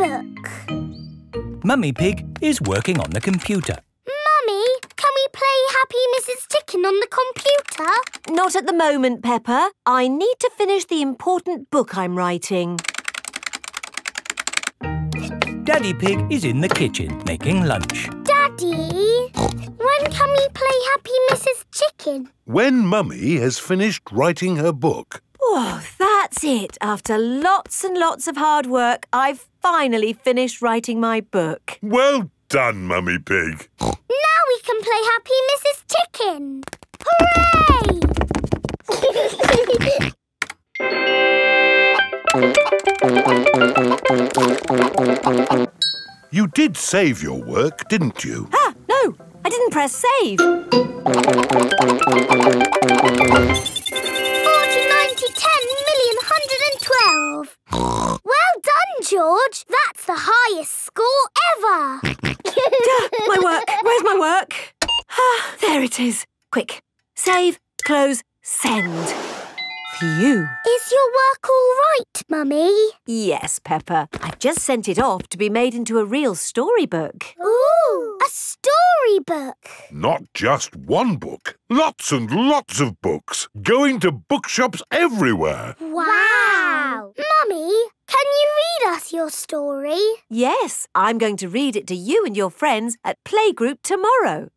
book. Mummy Pig is working on the computer. Mummy, can we play Happy Mrs. Chicken on the computer? Not at the moment, Peppa. I need to finish the important book I'm writing. Daddy Pig is in the kitchen making lunch. Daddy, when can we play Happy Mrs. Chicken? When Mummy has finished writing her book. Oh, that's it. After lots and lots of hard work, I've finally finished writing my book. Well done, Mummy Pig. Now we can play Happy Mrs. Chicken. Hooray! You did save your work, didn't you? Ah, no, I didn't press save. 40, 90, 10 million, 112. Well done, George. That's the highest score ever. My work. Where's my work? Ah, there it is. Quick. Save, close, send. Phew. Is your work all right, Mummy? Yes, Peppa. I've just sent it off to be made into a real storybook. Ooh, a storybook. Not just one book. Lots and lots of books. Going to bookshops everywhere. Wow. Mummy, can you read us your story? Yes, I'm going to read it to you and your friends at playgroup tomorrow.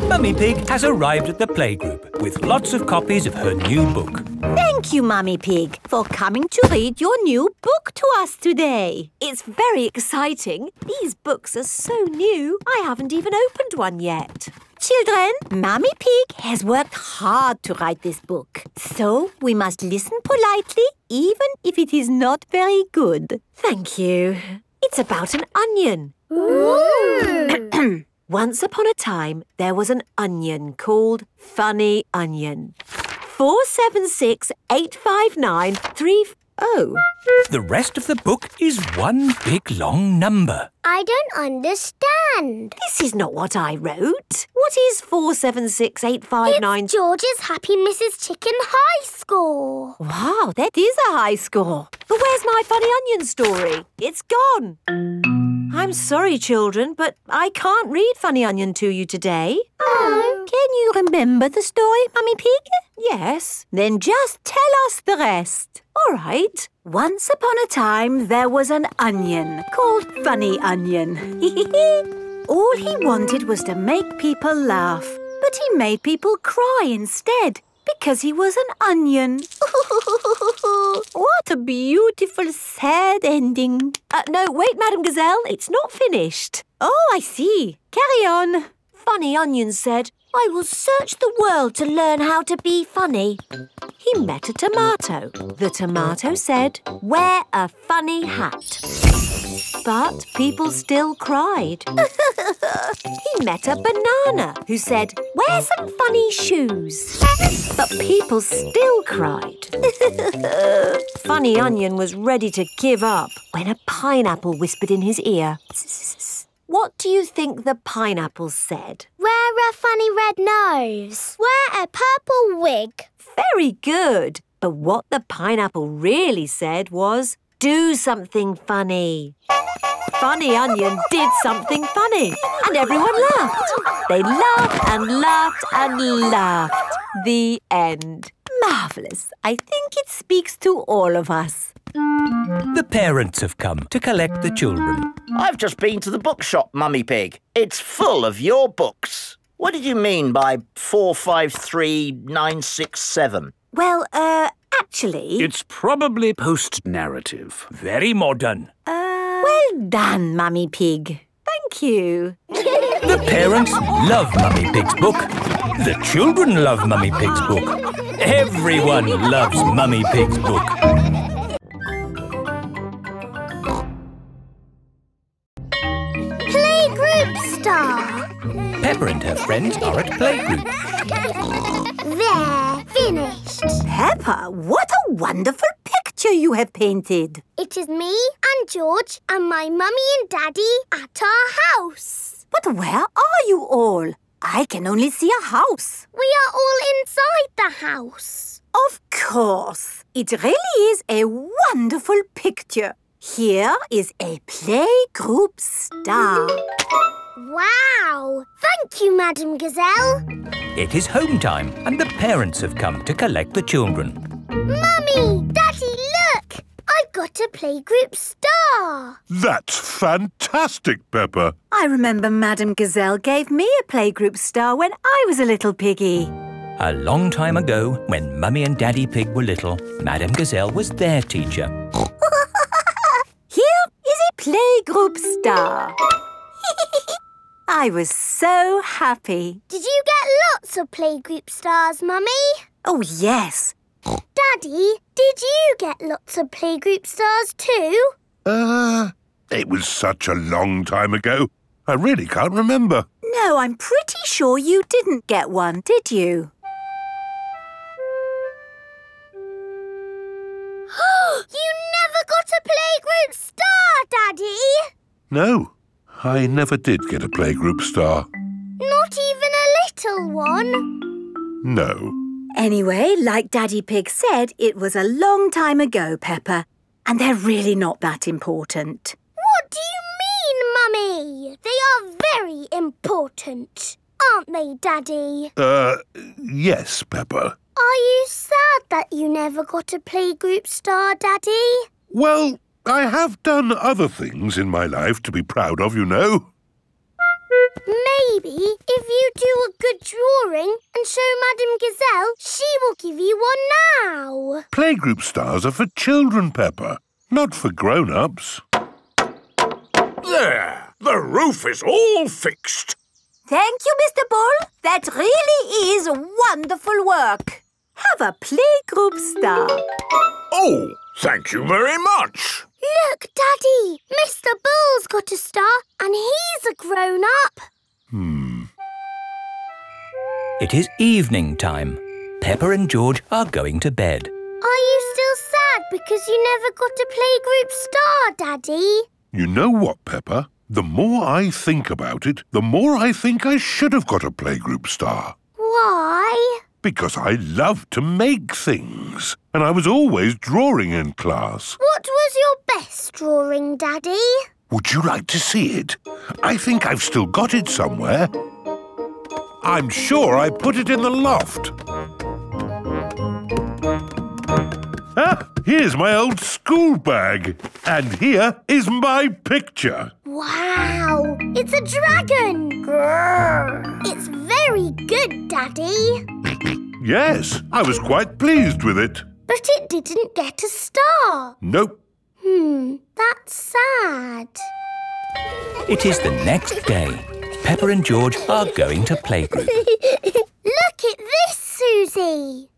Mummy Pig has arrived at the playgroup with lots of copies of her new book. Thank you, Mummy Pig, for coming to read your new book to us today. It's very exciting. These books are so new, I haven't even opened one yet. Children, Mummy Pig has worked hard to write this book. So we must listen politely, even if it is not very good. Thank you. It's about an onion. Ooh. Once upon a time, there was an onion called Funny Onion. 4768593. Oh. The rest of the book is one big long number. I don't understand. This is not what I wrote. What is 4768593? It's George's Happy Mrs. Chicken high score. Wow, that is a high score. But where's my Funny Onion story? It's gone. I'm sorry, children, but I can't read Funny Onion to you today. Oh. Can you remember the story, Mummy Pig? Yes. Then just tell us the rest. All right. Once upon a time, there was an onion called Funny Onion. All he wanted was to make people laugh, but he made people cry instead because he was an onion. What a beautiful, sad ending. No, wait, Madam Gazelle, it's not finished. Oh, I see. Carry on. Funny Onion said, I will search the world to learn how to be funny. He met a tomato. The tomato said, wear a funny hat. But people still cried. He met a banana who said, wear some funny shoes. But people still cried. Funny Onion was ready to give up when a pineapple whispered in his ear. What do you think the pineapple said? Wear a funny red nose. Wear a purple wig. Very good. But what the pineapple really said was, do something funny. Funny Onion did something funny, and everyone laughed. They laughed and laughed and laughed. The end. Marvellous. I think it speaks to all of us. The parents have come to collect the children. I've just been to the bookshop, Mummy Pig. It's full of your books. What did you mean by 453967? Well, actually... It's probably post-narrative. Very modern. Well done, Mummy Pig. Thank you. The parents love Mummy Pig's book. The children love Mummy Pig's book. Everyone loves Mummy Pig's book. Playgroup star. Peppa and her friends are at playgroup. There, finished. Peppa, what a wonderful picture you have painted. It is me and George and my mummy and daddy at our house. But where are you all? I can only see a house. We are all inside the house. Of course. It really is a wonderful picture. Here is a playgroup star. Wow! Thank you, Madam Gazelle. It is home time and the parents have come to collect the children. Mummy! Daddy, look! I've got a playgroup star. That's fantastic, Peppa. I remember Madam Gazelle gave me a playgroup star when I was a little piggy. A long time ago, when Mummy and Daddy Pig were little, Madam Gazelle was their teacher. Here is a playgroup star. I was so happy. Did you get lots of playgroup stars, Mummy? Oh, yes. Daddy, did you get lots of playgroup stars too? It was such a long time ago. I really can't remember. No, I'm pretty sure you didn't get one, did you? You never got a playgroup star, Daddy! No, I never did get a playgroup star. Not even a little one? No. Anyway, like Daddy Pig said, it was a long time ago, Peppa, and they're really not that important. What do you mean, Mummy? They are very important, aren't they, Daddy? Yes, Peppa. Are you sad that you never got a playgroup star, Daddy? Well, I have done other things in my life to be proud of, you know. Maybe if you do a good drawing and show Madam Gazelle, she will give you one now. Playgroup stars are for children, Peppa, not for grown-ups. There! The roof is all fixed. Thank you, Mr. Bull. That really is wonderful work. Have a playgroup star. Oh, thank you very much. Look, Daddy, Mr. Bull's got a star and he's a grown-up. It is evening time. Peppa and George are going to bed. Are you still sad because you never got a playgroup star, Daddy? You know what, Peppa? The more I think about it, the more I think I should have got a playgroup star. Why? Because I love to make things. And I was always drawing in class. What was your best drawing, Daddy? Would you like to see it? I think I've still got it somewhere. I'm sure I put it in the loft. Ah, here's my old school bag. And here is my picture. Wow! It's a dragon! Grrr. It's very good, Daddy. Yes, I was quite pleased with it. But it didn't get a star. Nope. That's sad. It is the next day. Peppa and George are going to playgroup. Look at this, Suzy.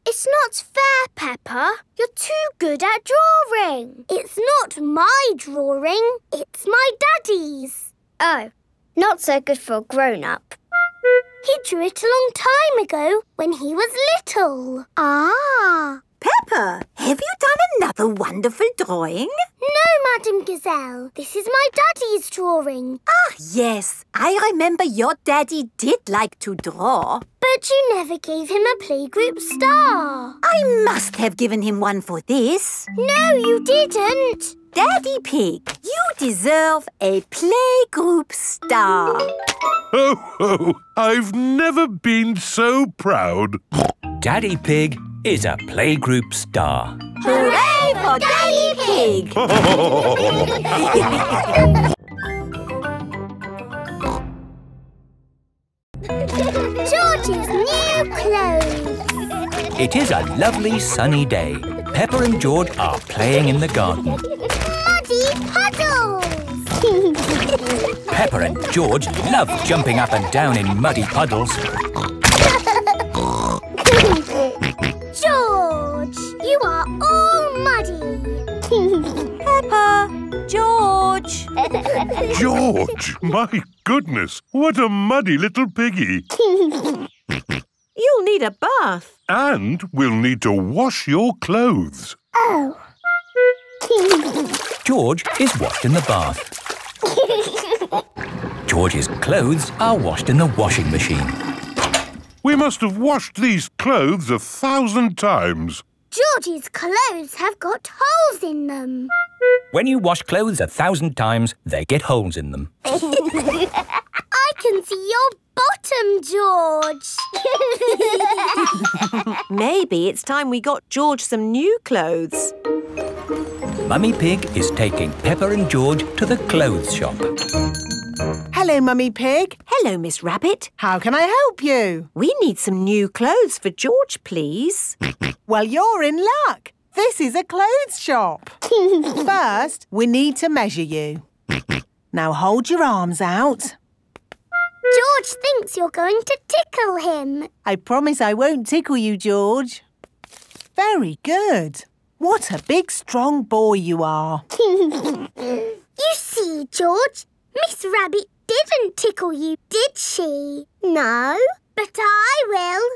It's not fair, Peppa. You're too good at drawing. It's not my drawing. It's my Daddy's. Oh, not so good for a grown-up. He drew it a long time ago when he was little. Ah. Peppa, have you done another wonderful drawing? No, Madam Gazelle. This is my Daddy's drawing. Ah, yes. I remember your daddy did like to draw. But you never gave him a playgroup star. I must have given him one for this. No, you didn't. Daddy Pig, you deserve a playgroup star. Oh, I've never been so proud. Daddy Pig is a playgroup star. Hooray for Daddy Pig! George's new clothes. It is a lovely sunny day. Peppa and George are playing in the garden. Muddy puddles. Peppa and George love jumping up and down in muddy puddles. George, you are all muddy. Peppa, George. George, my goodness, what a muddy little piggy. You'll need a bath. And we'll need to wash your clothes. Oh. George is washed in the bath. George's clothes are washed in the washing machine. We must have washed these clothes 1,000 times. George's clothes have got holes in them. When you wash clothes 1,000 times, they get holes in them. I can see your bottom, George. Maybe it's time we got George some new clothes. Mummy Pig is taking Peppa and George to the clothes shop. Hello, Mummy Pig. Hello, Miss Rabbit. How can I help you? We need some new clothes for George, please. Well, you're in luck. This is a clothes shop. First, we need to measure you. Now hold your arms out. George thinks you're going to tickle him. I promise I won't tickle you, George. Very good. What a big, strong boy you are. You see, George, Miss Rabbit didn't tickle you, did she? No, but I will.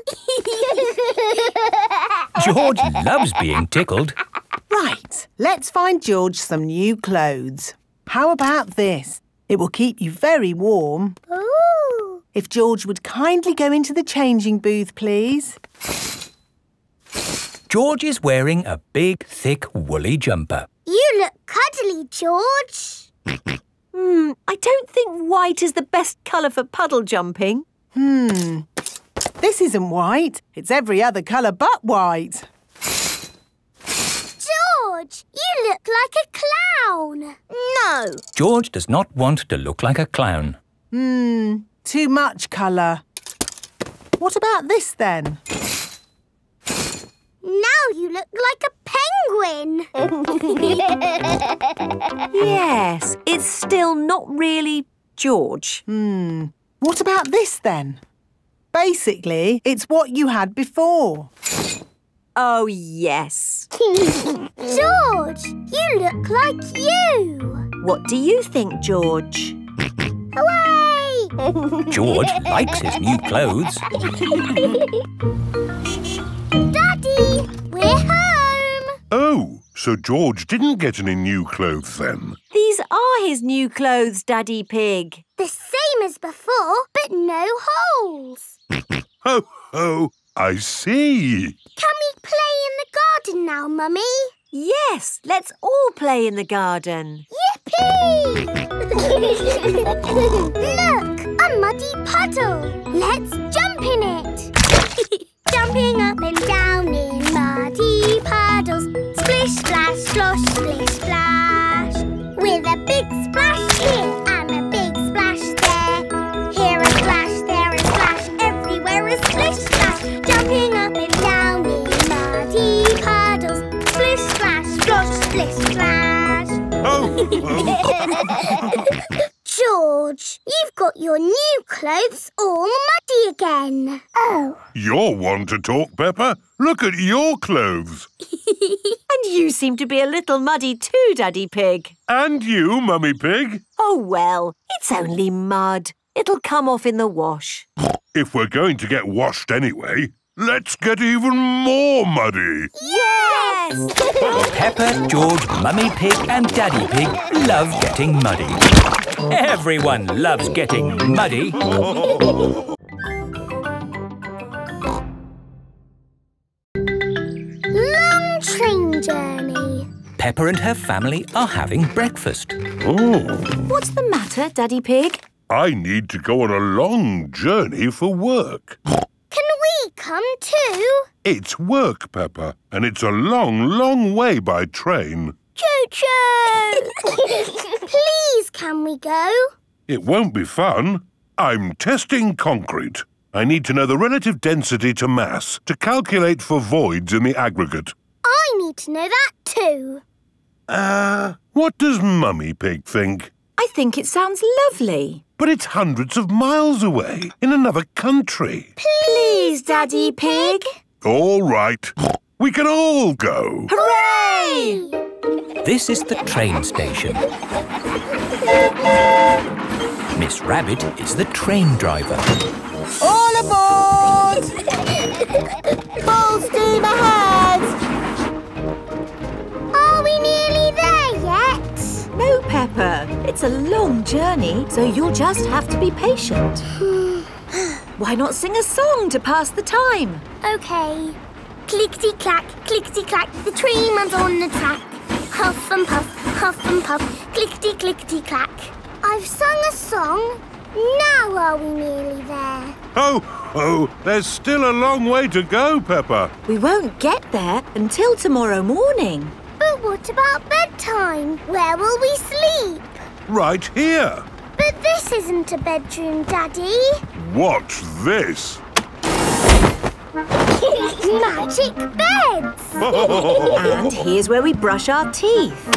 George loves being tickled. Right, let's find George some new clothes. How about this? It will keep you very warm. Ooh. If George would kindly go into the changing booth, please. George is wearing a big, thick, woolly jumper. You look cuddly, George. I don't think white is the best colour for puddle jumping. This isn't white. It's every other colour but white. George, you look like a clown. No. George does not want to look like a clown. Too much colour. What about this then? Now you look like a penguin. Yes, it's still not really George. What about this then? Basically, it's what you had before. Oh, yes. George, you look like you. What do you think, George? Hooray! George likes his new clothes. Daddy, we're home. Oh, so George didn't get any new clothes then? These are his new clothes, Daddy Pig. The same as before, but no holes. Ho, ho, I see. Can we play in the garden now, Mummy? Yes, let's all play in the garden. Yippee! Look, a muddy puddle. Let's jump in it. Jumping up and down in muddy puddles. Splish, splash, slosh, splish, splash. With a big splash here and a big splash there. Here a splash, there a splash, everywhere a splish, splash. Jumping up and down in muddy puddles. Splish, splash, slosh, splish, splash. Oh, George, you've got your new clothes all muddy again. Oh. you're one to talk, Peppa. Look at your clothes. And you seem to be a little muddy too, Daddy Pig. And you, Mummy Pig. Oh, well, it's only mud. It'll come off in the wash. If we're going to get washed anyway, let's get even more muddy. Yes! Peppa, George, Mummy Pig and Daddy Pig love getting muddy. Everyone loves getting muddy. Long train journey. Peppa and her family are having breakfast. Oh, What's the matter, Daddy Pig? I need to go on a long journey for work. Can we come too? It's work, Peppa, and it's a long, long way by train. Choo-choo! Please, can we go? It won't be fun. I'm testing concrete. I need to know the relative density to mass to calculate for voids in the aggregate. I need to know that too. What does Mummy Pig think? I think it sounds lovely. But it's hundreds of miles away, in another country. Please, Daddy Pig. All right. We can all go. Hooray! This is the train station. Miss Rabbit is the train driver. All aboard! Full steam ahead! Are we nearly there yet? No, Peppa. It's a long journey, so you'll just have to be patient. Why not sing a song to pass the time? OK. Clickety-clack, clickety-clack, the train runs on the track. Huff and puff, clickety-clickety-clack. I've sung a song. Now are we nearly there? Oh, there's still a long way to go, Peppa. We won't get there until tomorrow morning. But what about bedtime? Where will we sleep? Right here. But this isn't a bedroom, Daddy. What's this? Magic beds! And here's where we brush our teeth.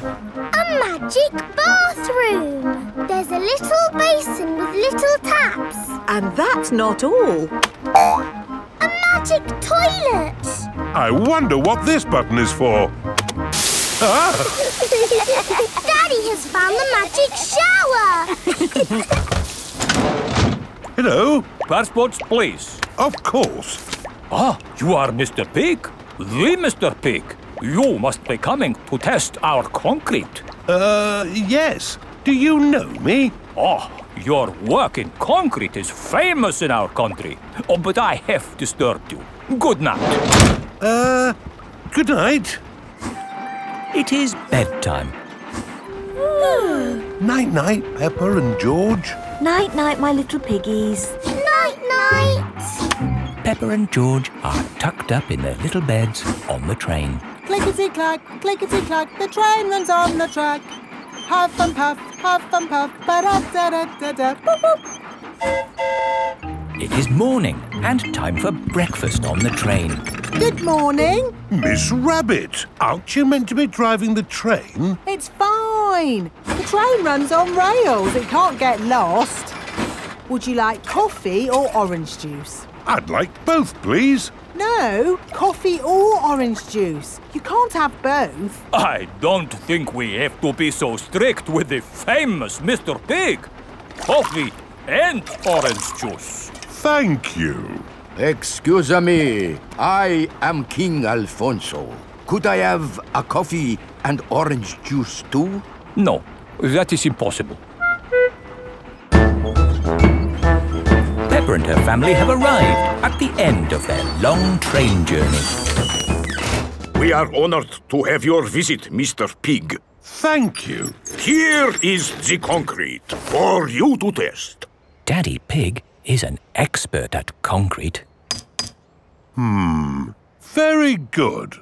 A magic bathroom! There's a little basin with little taps. And that's not all. A magic toilet! I wonder what this button is for. Ah! Daddy has found the magic shower! Hello? Passports, please. Of course. Ah, you are Mr. Pig? The Mr. Pig. You must be coming to test our concrete. Yes. Do you know me? Oh, your work in concrete is famous in our country. Oh, but I have disturbed you. Good night. Good night. It is bedtime. Night-night, Peppa and George. Night-night, my little piggies. Night-night! Peppa and George are tucked up in their little beds on the train. Clickety-clack, the train runs on the track. Huff and puff, ba-da-da-da-da, boop-boop. It is morning and time for breakfast on the train. Good morning. Miss Rabbit, aren't you meant to be driving the train? It's fine. The train runs on rails. It can't get lost. Would you like coffee or orange juice? I'd like both, please. No, coffee or orange juice. You can't have both. I don't think we have to be so strict with the famous Mr. Pig. Coffee and orange juice. Thank you. Excuse me, I am King Alfonso. Could I have a coffee and orange juice too? No, that is impossible. Peppa and her family have arrived at the end of their long train journey. We are honored to have your visit, Mr. Pig. Thank you. Here is the concrete for you to test. Daddy Pig is an expert at concrete. Very good.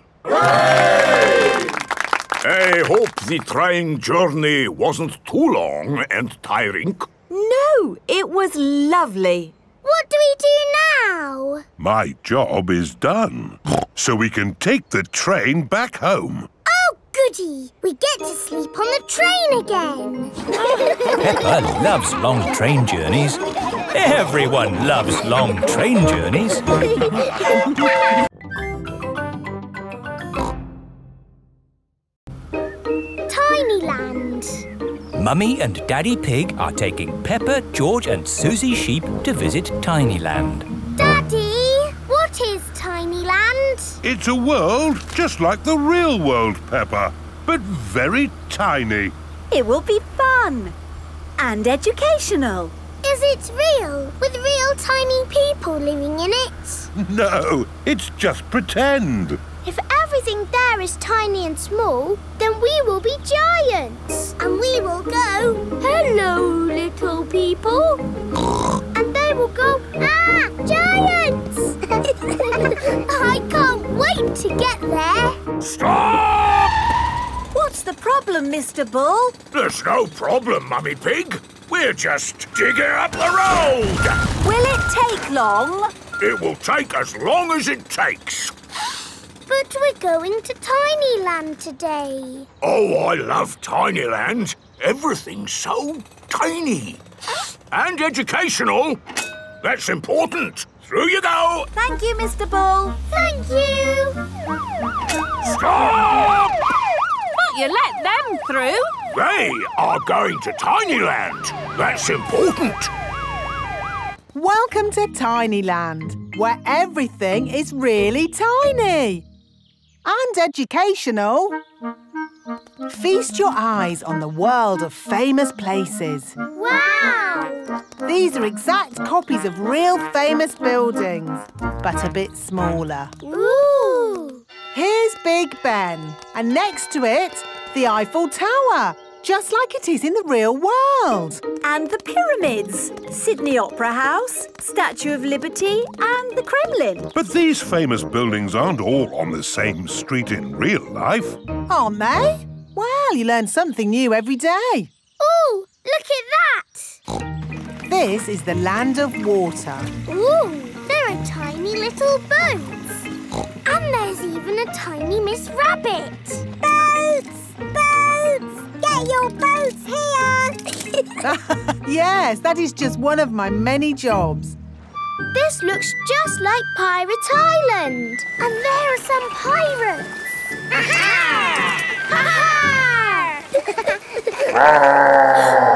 I hope the train journey wasn't too long and tiring. No, it was lovely. What do we do now? My job is done. So we can take the train back home. Oh, goody! We get to sleep on the train again. Peppa loves long train journeys. Everyone loves long train journeys. Tinyland. Mummy and Daddy Pig are taking Peppa, George and Suzy Sheep to visit Tinyland. Daddy, what is Tinyland? It's a world just like the real world, Peppa, but very tiny. It will be fun and educational. Is it real, with real tiny people living in it? No, it's just pretend. If everything there is tiny and small, then we will be giants. And we will go, hello, little people. And they will go, ah, giants! I can't wait to get there. Stop! What's the problem, Mr. Bull? There's no problem, Mummy Pig. We're just digging up the road. Will it take long? It will take as long as it takes. But we're going to Tinyland today. Oh, I love Tinyland. Everything's so tiny. And educational. That's important. Through you go. Thank you, Mr. Bull. Thank you. Stop! But you let them through. They are going to Tinyland. That's important. Welcome to Tinyland, where everything is really tiny. And educational. Feast your eyes on the world of famous places. Wow! These are exact copies of real famous buildings, but a bit smaller. Ooh! Here's Big Ben, and next to it, the Eiffel Tower, just like it is in the real world. And the pyramids, Sydney Opera House, Statue of Liberty and the Kremlin. But these famous buildings aren't all on the same street in real life. Aren't they? Well, you learn something new every day. Ooh, look at that! This is the land of water. Ooh, there are tiny little boats. And there's even a tiny Miss Rabbit. Boats! Boats! Get your boats here! Yes, that is just one of my many jobs. This looks just like Pirate Island. And there are some pirates. Aha!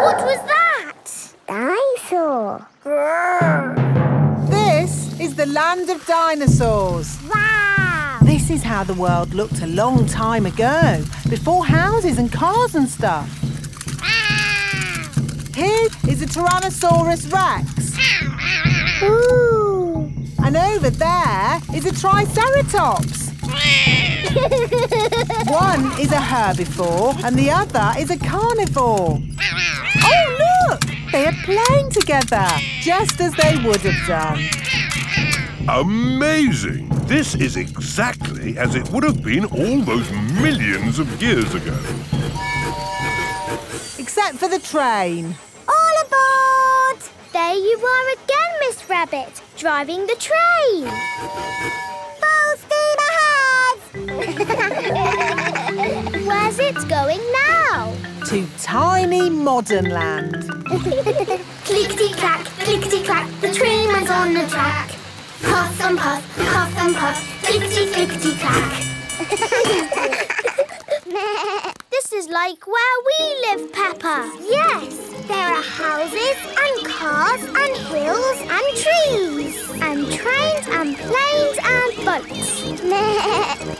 What was that? Dinosaur. This is the land of dinosaurs. Wow! This is how the world looked a long time ago, before houses and cars and stuff. Here is a Tyrannosaurus Rex. Ooh! And over there is a Triceratops. One is a herbivore and the other is a carnivore. Oh, look! They are playing together, just as they would have done. Amazing! This is exactly as it would have been all those millions of years ago. Except for the train. All aboard! There you are again, Miss Rabbit, driving the train. Full steam ahead! Where's it going now? To tiny modern land. Clickety-clack, clickety-clack, the train went on the track. Puff and puff, clickety-clickety-clack. This is like where we live, Peppa. Yes, there are houses and cars and hills and trees and trains and planes and boats.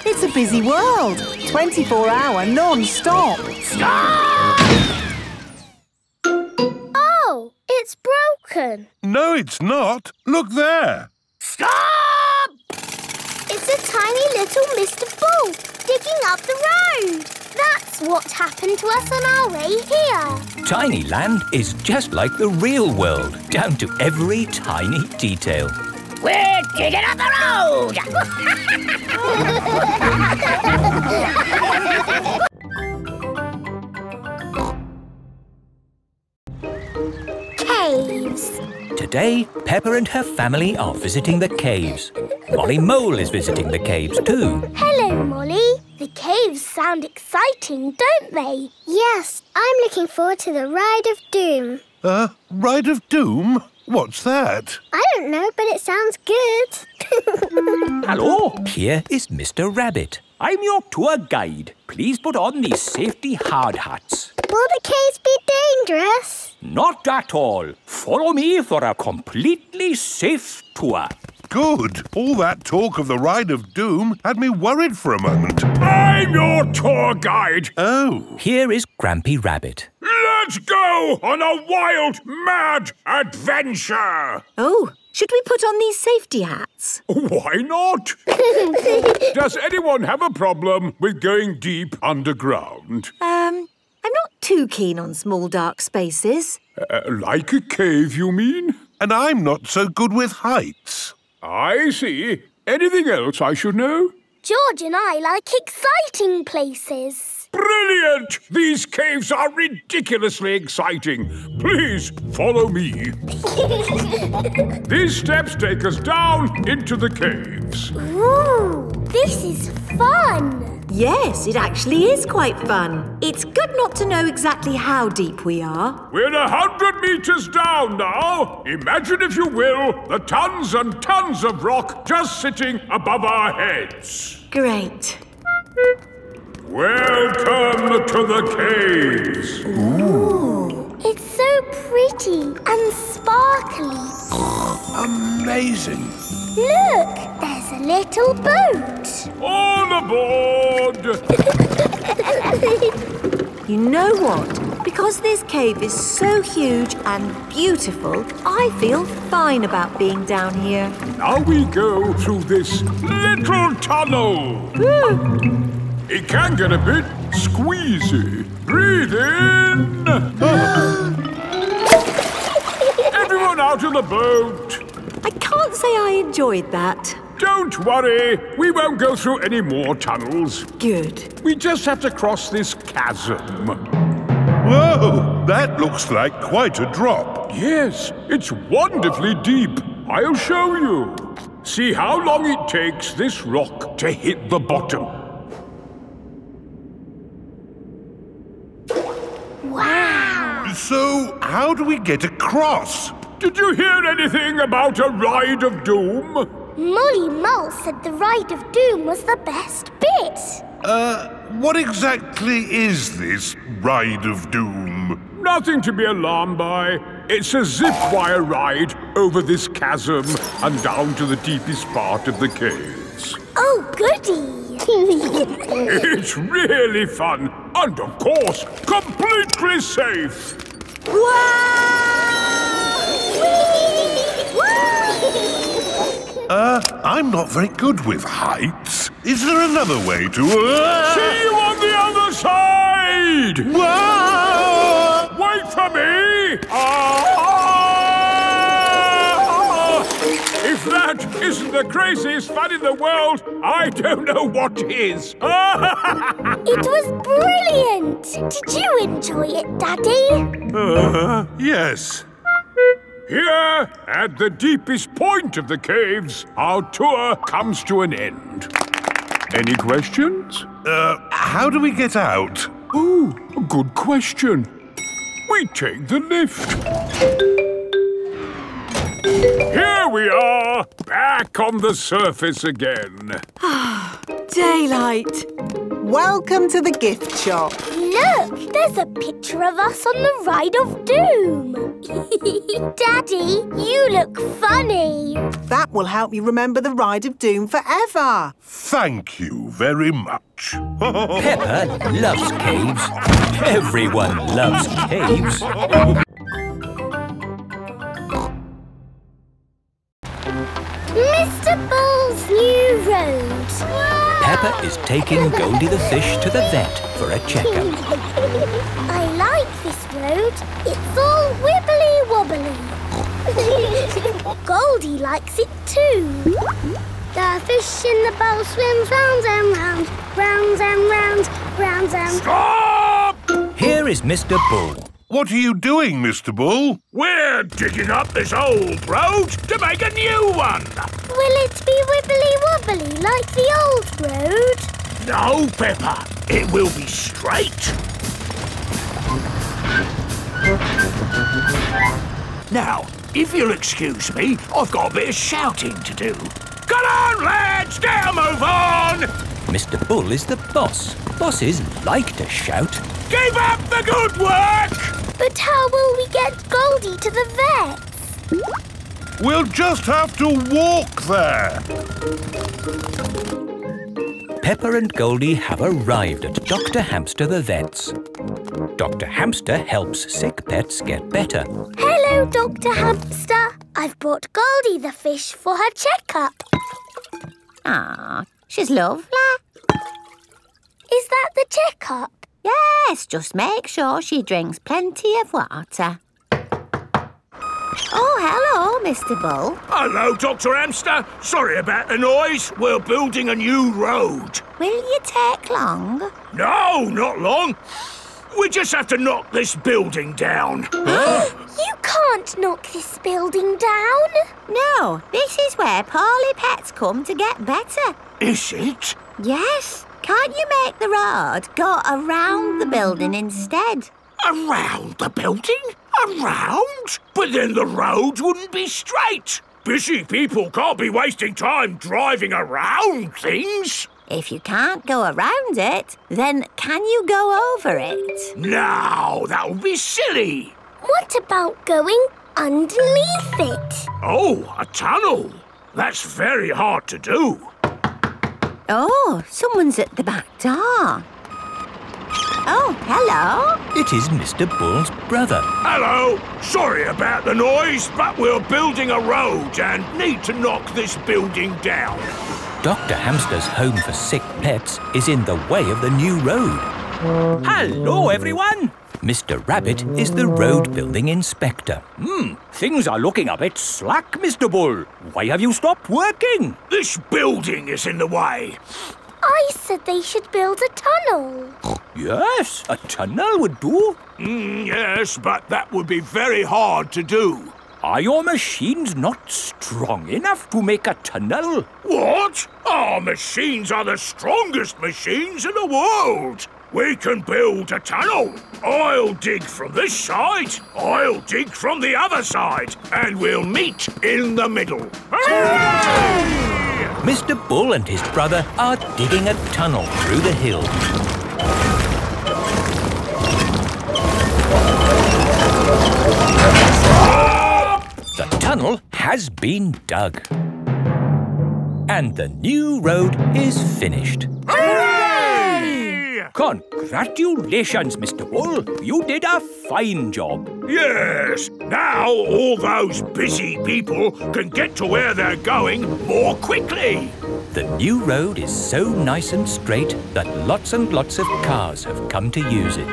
It's a busy world. 24-hour non-stop. Stop! Oh, it's broken. No, it's not. Look there. Stop! It's a tiny little Mr. Bull digging up the road. That's what happened to us on our way here. Tiny Land is just like the real world, down to every tiny detail. We're digging up the road! Caves. Today, Peppa and her family are visiting the caves. Molly Mole is visiting the caves too. Hello, Molly. The caves sound exciting, don't they? Yes, I'm looking forward to the Ride of Doom. Ride of Doom? What's that? I don't know, but it sounds good. Hello, Here is Mr. Rabbit. I'm your tour guide. Please put on these safety hard hats. Will the caves be dangerous? Not at all. Follow me for a completely safe tour. Good. All that talk of the Ride of Doom had me worried for a moment. I'm your tour guide. Oh. Here is Grampy Rabbit. Let's go on a wild, mad adventure. Oh, should we put on these safety hats? Why not? Does anyone have a problem with going deep underground? I'm not too keen on small dark spaces. Like a cave, you mean? And I'm not so good with heights. I see. Anything else I should know? George and I like exciting places. Brilliant! These caves are ridiculously exciting. Please follow me. These steps take us down into the caves. Ooh, this is fun. Yes, it actually is quite fun. It's good not to know exactly how deep we are. We're 100 meters down now. Imagine, if you will, the tons and tons of rock just sitting above our heads. Great. Welcome to the caves. Ooh, it's so pretty and sparkly. Amazing. Look, there's a little boat. All aboard! You know what? Because this cave is so huge and beautiful, I feel fine about being down here. Now we go through this little tunnel. It can get a bit squeezy. Breathe in. Everyone out of the boat. I can't say I enjoyed that. Don't worry. We won't go through any more tunnels. Good. We just have to cross this chasm. Whoa! That looks like quite a drop. Yes, it's wonderfully deep. I'll show you. See how long it takes this rock to hit the bottom. Wow! So, how do we get across? Did you hear anything about a ride of doom? Molly Mole said the ride of doom was the best bit. What exactly is this ride of doom? Nothing to be alarmed by. It's a zip wire ride over this chasm and down to the deepest part of the caves. Oh, goody! It's really fun and, of course, completely safe. I'm not very good with heights. Is there another way to... See you on the other side! Whoa! Wait for me! If that isn't the craziest fun in the world, I don't know what is. It was brilliant! Did you enjoy it, Daddy? Yes. Here, at the deepest point of the caves, our tour comes to an end. Any questions? How do we get out? Oh, a good question. We take the lift. Here we are, back on the surface again. Daylight. Welcome to the gift shop. Look, there's a picture of us on the ride of doom. Daddy, you look funny. That will help you remember the ride of doom forever. Thank you very much. Peppa loves caves. Everyone loves caves. Mr. Bull's new road. Peppa is taking Goldie the fish to the vet for a checkup. I like this road. It's all wibbly-wobbly. Goldie likes it too. The fish in the bowl swims round and round, round and round, round and... Stop! Here is Mr. Bull. What are you doing, Mr. Bull? We're digging up this old road to make a new one. Will it be wibbly-wobbly like the old road? No, Peppa. It will be straight. Now, if you'll excuse me, I've got a bit of shouting to do. Come on, lads! Get a move on! Mr. Bull is the boss. Bosses like to shout. Keep up the good work! But how will we get Goldie to the vets? We'll just have to walk there. Peppa and Goldie have arrived at Dr. Hamster the vet's. Dr. Hamster helps sick pets get better. Hello, Dr. Hamster. I've brought Goldie the fish for her checkup. Ah, she's lovely. Is that the checkup? Yes, just make sure she drinks plenty of water. Oh, hello, Mr. Bull. Hello, Dr. Hamster. Sorry about the noise. We're building a new road. Will you take long? No, not long. We just have to knock this building down. You can't knock this building down. No, this is where poorly pets come to get better. Is it? Yes. Can't you make the road go around the building instead? Around the building? Around? But then the road wouldn't be straight. Busy people can't be wasting time driving around things. If you can't go around it, then can you go over it? No, that would be silly. What about going underneath it? Oh, a tunnel. That's very hard to do. Oh, someone's at the back door. Oh, hello. It is Mr. Bull's brother. Hello. Sorry about the noise, but we're building a road and need to knock this building down. Dr. Hamster's home for sick pets is in the way of the new road. Hello, everyone. Mr. Rabbit is the road building inspector. Things are looking a bit slack, Mr. Bull. Why have you stopped working? This building is in the way. I said they should build a tunnel. Yes, a tunnel would do. Yes, but that would be very hard to do. Are your machines not strong enough to make a tunnel? What? Our machines are the strongest machines in the world. We can build a tunnel. I'll dig from this side, I'll dig from the other side, and we'll meet in the middle. Hooray! Mr. Bull and his brother are digging a tunnel through the hill. The tunnel has been dug. And the new road is finished. Congratulations, Mr. Bull. You did a fine job. Yes, now all those busy people can get to where they're going more quickly. The new road is so nice and straight that lots and lots of cars have come to use it.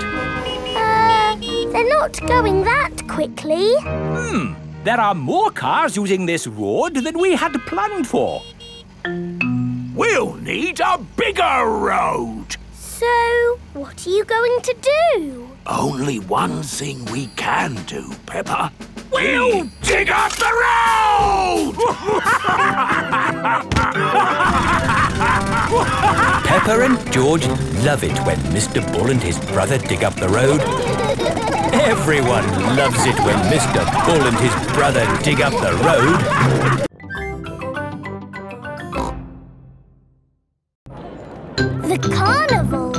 They're not going that quickly. There are more cars using this road than we had planned for. We'll need a bigger road. So, what are you going to do? Only one thing we can do, Peppa. We'll dig up the road! Peppa and George love it when Mr. Bull and his brother dig up the road. Everyone loves it when Mr. Bull and his brother dig up the road. The carnival.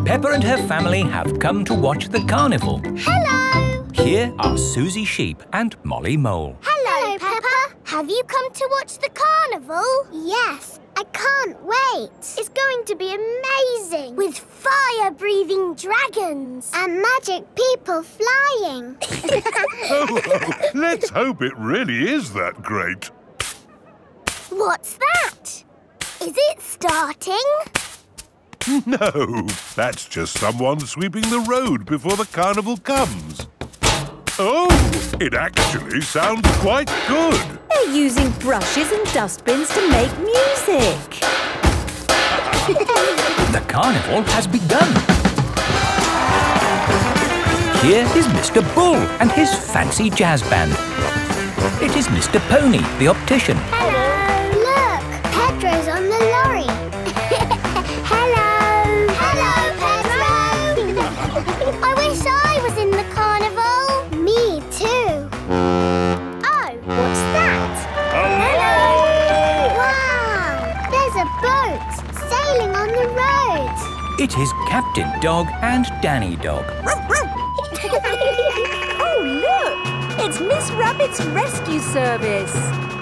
Peppa and her family have come to watch the carnival. Hello. Here are Suzy Sheep and Molly Mole. Hello, Peppa. Have you come to watch the carnival? Yes. I can't wait. It's going to be amazing. With fire-breathing dragons. And magic people flying. Let's hope it really is that great. What's that? Is it starting? No, that's just someone sweeping the road before the carnival comes. Oh, it actually sounds quite good. They're using brushes and dustbins to make music. The carnival has begun. Here is Mr. Bull and his fancy jazz band. It is Mr. Pony, the optician. Hello. Look, Pedro's on the lorry. Hello. Hello, Pedro. I wish I was in the carnival. Me too. Oh, what's that? Hello! Wow, there's a boat sailing on the road. It is Captain Dog and Danny Dog. Oh, look! It's Miss Rabbit's rescue service.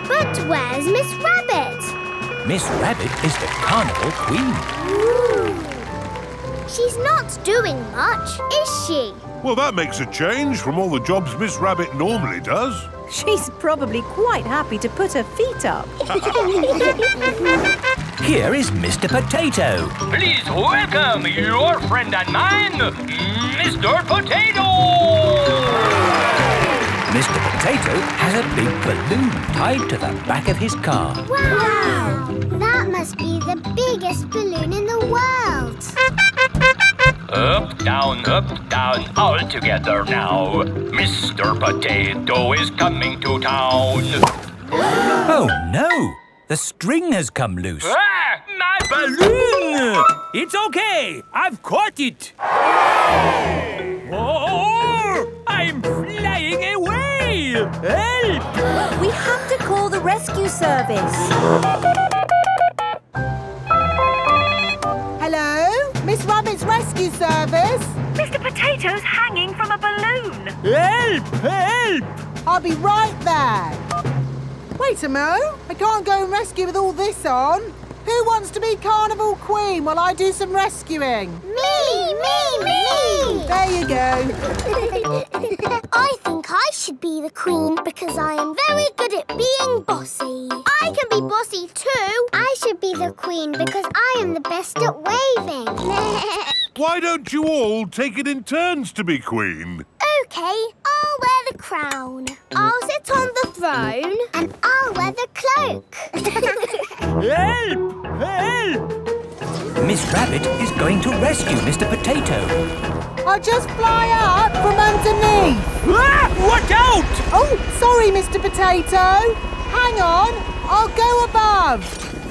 But where's Miss Rabbit? Miss Rabbit is the carnival queen. Ooh. She's not doing much, is she? Well, that makes a change from all the jobs Miss Rabbit normally does. She's probably quite happy to put her feet up. Here is Mr. Potato. Please welcome your friend and mine, Mr. Potato! Mr. Potato has a big balloon tied to the back of his car. Wow! That must be the biggest balloon in the world. Up, down, all together now. Mr. Potato is coming to town. Oh, no! The string has come loose. Ah, my balloon! It's okay. I've caught it. Oh, I'm flying away. Help! We have to call the rescue service. Hello? Miss Rabbit's rescue service? Mr. Potato's hanging from a balloon. Help! Help! I'll be right there. Wait a mo. I can't go and rescue with all this on. Who wants to be Carnival Queen while I do some rescuing? Me! Me! There you go. I think I should be the queen because I am very good at being bossy. I can be bossy too. I should be the queen because I am the best at waving. Why don't you all take it in turns to be queen? OK, I'll wear the crown. I'll sit on the throne and I'll wear the cloak. Help! Help! Miss Rabbit is going to rescue Mr. Potato. I'll just fly up from underneath. Ah! Watch out! Oh, sorry, Mr. Potato. Hang on, I'll go above.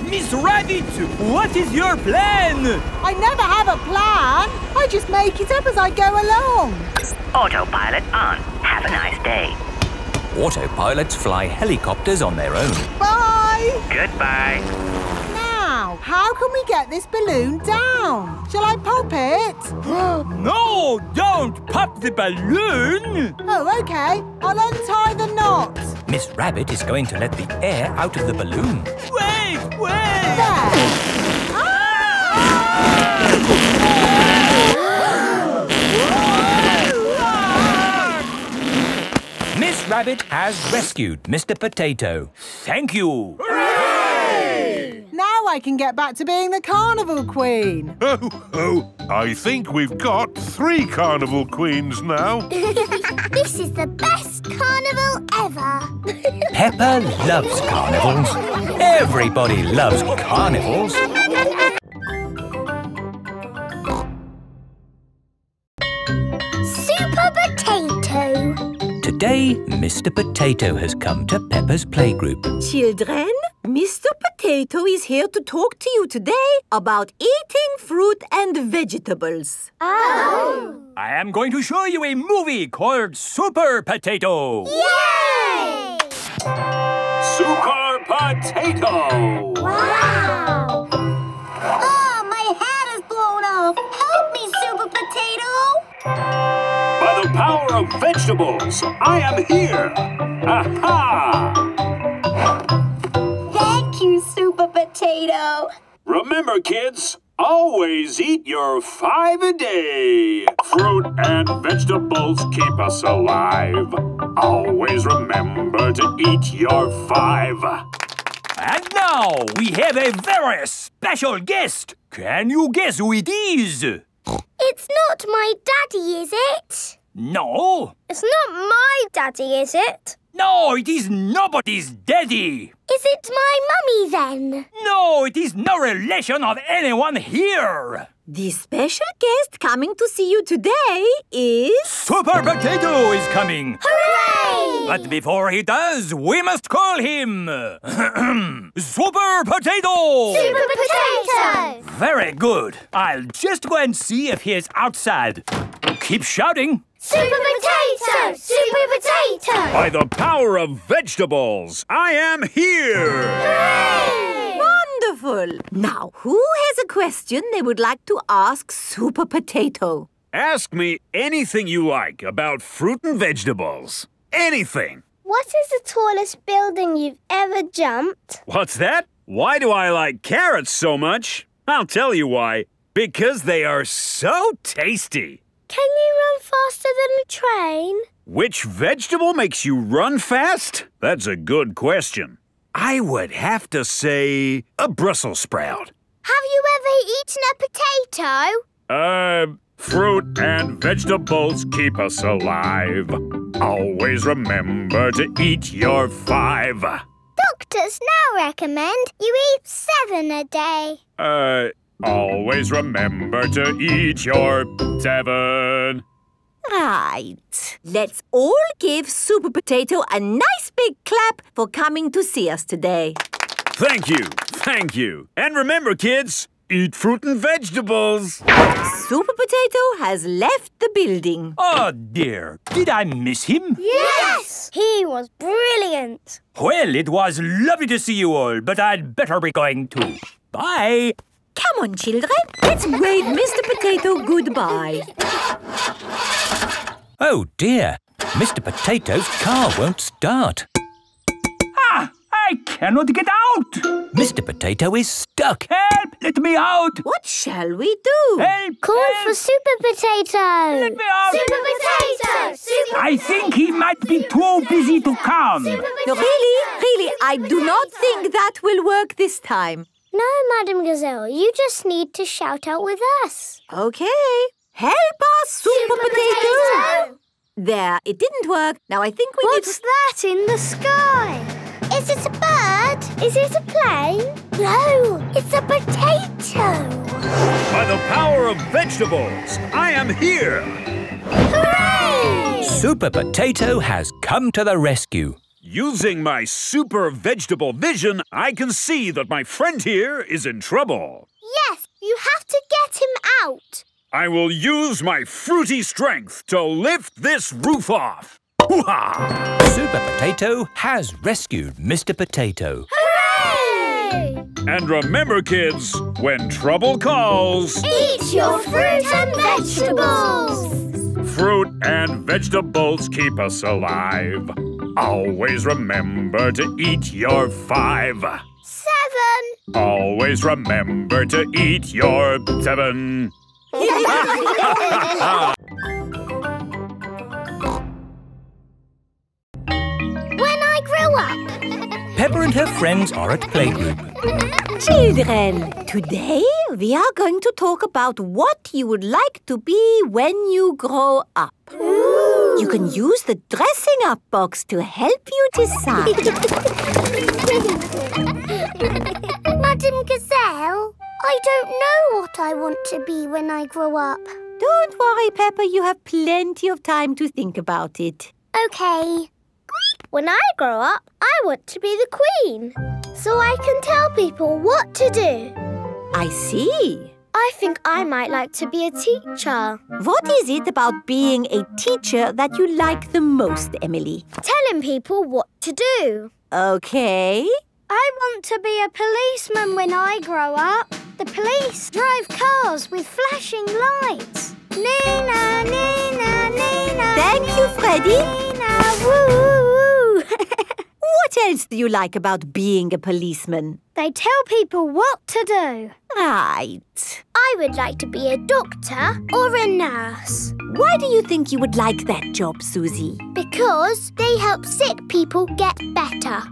Miss Rabbit, what is your plan? I never have a plan. I just make it up as I go along. Autopilot on. Have a nice day. Autopilots fly helicopters on their own. Bye. Goodbye. Now, how can we get this balloon down? Shall I pop it? No, don't pop the balloon! Oh, OK. I'll untie the knot. Miss Rabbit is going to let the air out of the balloon. Wait! There. Miss Rabbit has rescued Mr. Potato. Thank you! Now I can get back to being the Carnival Queen. Oh, I think we've got 3 Carnival Queens now. This is the best carnival ever. Peppa loves carnivals. Everybody loves carnivals. Super Potato. Today, Mr. Potato has come to Peppa's playgroup. Children, Mr. Potato is here to talk to you today about eating fruit and vegetables. Oh! I am going to show you a movie called Super Potato. Yay! Super Potato! Wow! Oh, my hat is blown off. Help me, Super Potato. By the power of vegetables, I am here! Aha! Thank you, Super Potato. Remember, kids, always eat your 5 a day. Fruit and vegetables keep us alive. Always remember to eat your 5. And now we have a very special guest. Can you guess who it is? It's not my daddy, is it? No. It's not my daddy, is it? No, it is nobody's daddy. Is it my mummy, then? No, it is no relation of anyone here. The special guest coming to see you today is... Super Potato is coming. Hooray! But before he does, we must call him... Super Potato! Super Potato! Very good. I'll just go and see if he is outside. Keep shouting. Super Potato! Super Potato! By the power of vegetables, I am here! Hooray! Wonderful! Now, who has a question they would like to ask Super Potato? Ask me anything you like about fruit and vegetables. Anything. What is the tallest building you've ever jumped? What's that? Why do I like carrots so much? I'll tell you why. Because they are so tasty. Can you run faster than a train? Which vegetable makes you run fast? That's a good question. I would have to say a Brussels sprout. Have you ever eaten a potato? Fruit and vegetables keep us alive. Always remember to eat your 5. Doctors now recommend you eat 7 a day. Always remember to eat your 7. Right. Let's all give Super Potato a nice big clap for coming to see us today. Thank you. Thank you. And remember, kids, eat fruit and vegetables. Super Potato has left the building. Oh, dear. Did I miss him? Yes! He was brilliant. Well, it was lovely to see you all, but I'd better be going too. Bye. Come on, children. Let's wave Mr. Potato goodbye. Oh, dear. Mr. Potato's car won't start. Ah, I can't. cannot get out. Mr. Potato is stuck. Help! Let me out. What shall we do? Help! Call help. for Super Potato. Let me out. Super Potato! Super I think he might be too busy to come. No, really, I do not think that will work this time. No, Madam Gazelle, you just need to shout out with us. Okay. Help us, Super Potato! There, it didn't work. Now I think we What's that in the sky? Is it a bird? Is it a plane? No, it's a potato. By the power of vegetables, I am here. Hooray! Super Potato has come to the rescue. Using my super vegetable vision, I can see that my friend here is in trouble. Yes, you have to get him out. I will use my fruity strength to lift this roof off. Hoo-ha! Super Potato has rescued Mr. Potato. Hooray! And remember, kids, when trouble calls, Eat your fruit and vegetables. fruit and vegetables keep us alive. Always remember to eat your 5. 7. Always remember to eat your 7. When I grow up. Peppa and her friends are at playgroup. Children, today we are going to talk about what you would like to be when you grow up. Ooh. You can use the dressing up box to help you decide. Madam Gazelle, I don't know what I want to be when I grow up. Don't worry, Peppa, you have plenty of time to think about it. Okay. When I grow up, I want to be the Queen, so I can tell people what to do. I see. I think I might like to be a teacher. What is it about being a teacher that you like the most, Emily? Telling people what to do. Okay. I want to be a policeman when I grow up. The police drive cars with flashing lights. Nina, Nina, Nina. Thank you, Freddie. Nina, woo. What else do you like about being a policeman? They tell people what to do. Right. I would like to be a doctor or a nurse. Why do you think you would like that job, Suzy? Because they help sick people get better.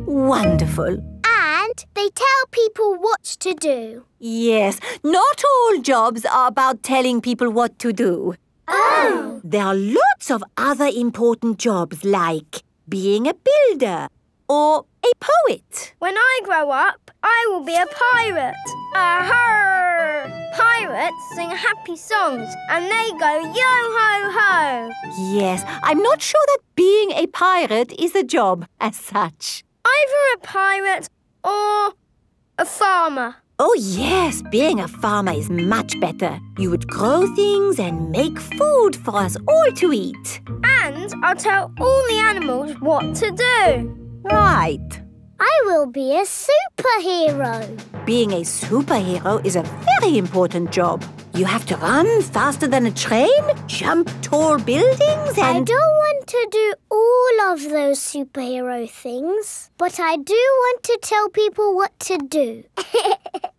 Wonderful. And they tell people what to do. Yes, not all jobs are about telling people what to do. Oh! There are lots of other important jobs like being a builder or a poet. When I grow up, I will be a pirate. Aha! Pirates sing happy songs and they go yo-ho-ho. Yes, I'm not sure that being a pirate is a job as such. Either a pirate or a farmer. Oh yes, being a farmer is much better. You would grow things and make food for us all to eat. And I'll tell all the animals what to do. Right. I will be a superhero. Being a superhero is a very important job. You have to run faster than a train, jump tall buildings and... I don't want to do all of those superhero things, but I do want to tell people what to do.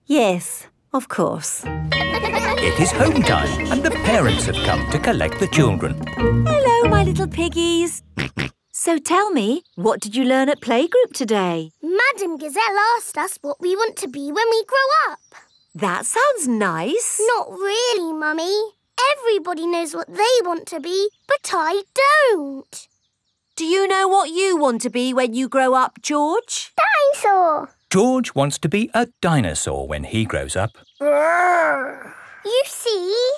Yes, of course. It is home time and the parents have come to collect the children. Hello, my little piggies. So tell me, what did you learn at playgroup today? Madam Gazelle asked us what we want to be when we grow up. That sounds nice. Not really, Mummy. Everybody knows what they want to be, but I don't. Do you know what you want to be when you grow up, George? Dinosaur. George wants to be a dinosaur when he grows up. You see?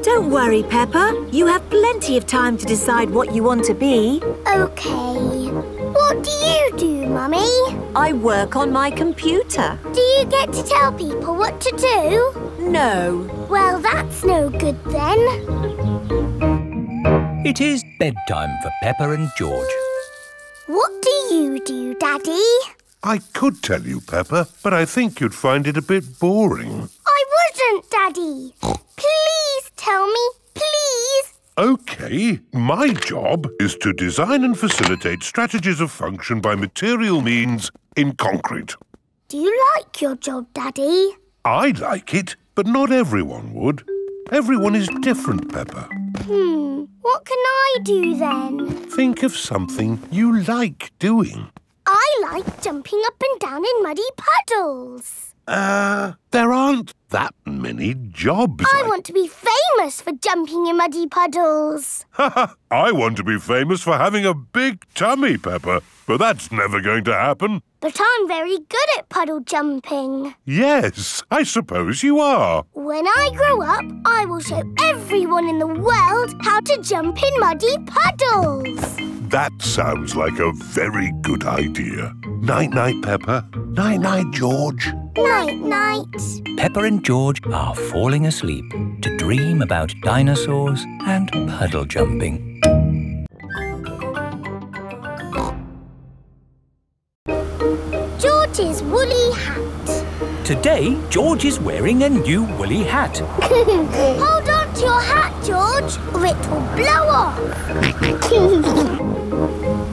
Don't worry, Peppa. You have plenty of time to decide what you want to be. OK. What do you do, Mummy? I work on my computer. Do you get to tell people what to do? No. Well, that's no good then. It is bedtime for Peppa and George. What do you do, Daddy? I could tell you, Peppa, but I think you'd find it a bit boring. I wouldn't, Daddy. Please tell me, please. OK, my job is to design and facilitate strategies of function by material means in concrete. Do you like your job, Daddy? I like it, but not everyone would. Everyone is different, Peppa. What can I do then? Think of something you like doing. I like jumping up and down in muddy puddles. There aren't that many jobs. I want to be famous for jumping in muddy puddles. I want to be famous for having a big tummy, Peppa, but that's never going to happen. But I'm very good at puddle jumping. Yes, I suppose you are. When I grow up, I will show everyone in the world how to jump in muddy puddles. That sounds like a very good idea. Night-night, Peppa. Night-night, George. Night-night. Peppa and George are falling asleep to dream about dinosaurs and puddle jumping. George's woolly hat. Today, George is wearing a new woolly hat. Hold on to your hat, George, or it will blow off.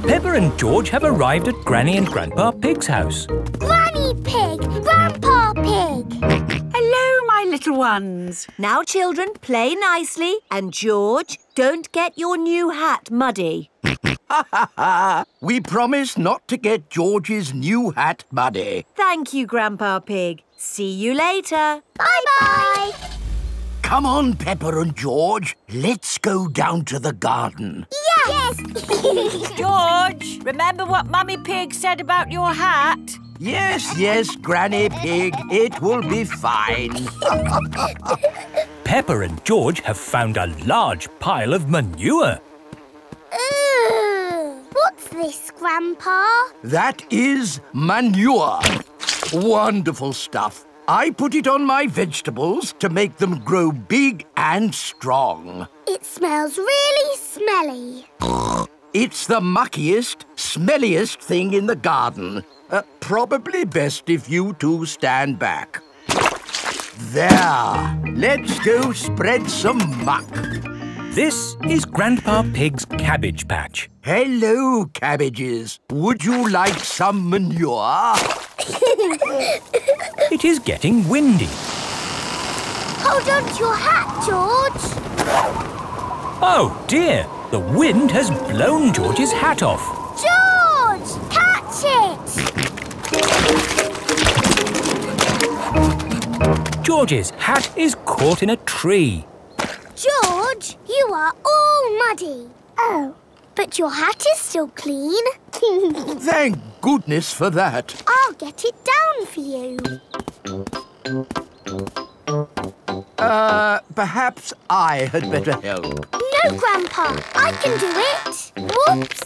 Peppa and George have arrived at Granny and Grandpa Pig's house. Granny Pig! Grandpa Pig! Hello, my little ones. Now, children, play nicely. And, George, don't get your new hat muddy. We promise not to get George's new hat muddy. Thank you, Grandpa Pig. See you later. Bye-bye. Come on, Peppa and George. Let's go down to the garden. Yes! George, remember what Mummy Pig said about your hat? Yes, Granny Pig. It will be fine. Peppa and George have found a large pile of manure. What's this, Grandpa? That is manure. Wonderful stuff. I put it on my vegetables to make them grow big and strong. It smells really smelly. It's the muckiest, smelliest thing in the garden. Probably best if you two stand back. There. Let's go spread some muck. This is Grandpa Pig's cabbage patch. Hello, cabbages. Would you like some manure? It is getting windy. Hold on to your hat, George. Oh, dear. The wind has blown George's hat off. George! Catch it! George's hat is caught in a tree. George, you are all muddy. Oh, but your hat is still clean. Thank goodness for that. I'll get it down for you. Perhaps I had better help. No, Grandpa, I can do it. Whoops.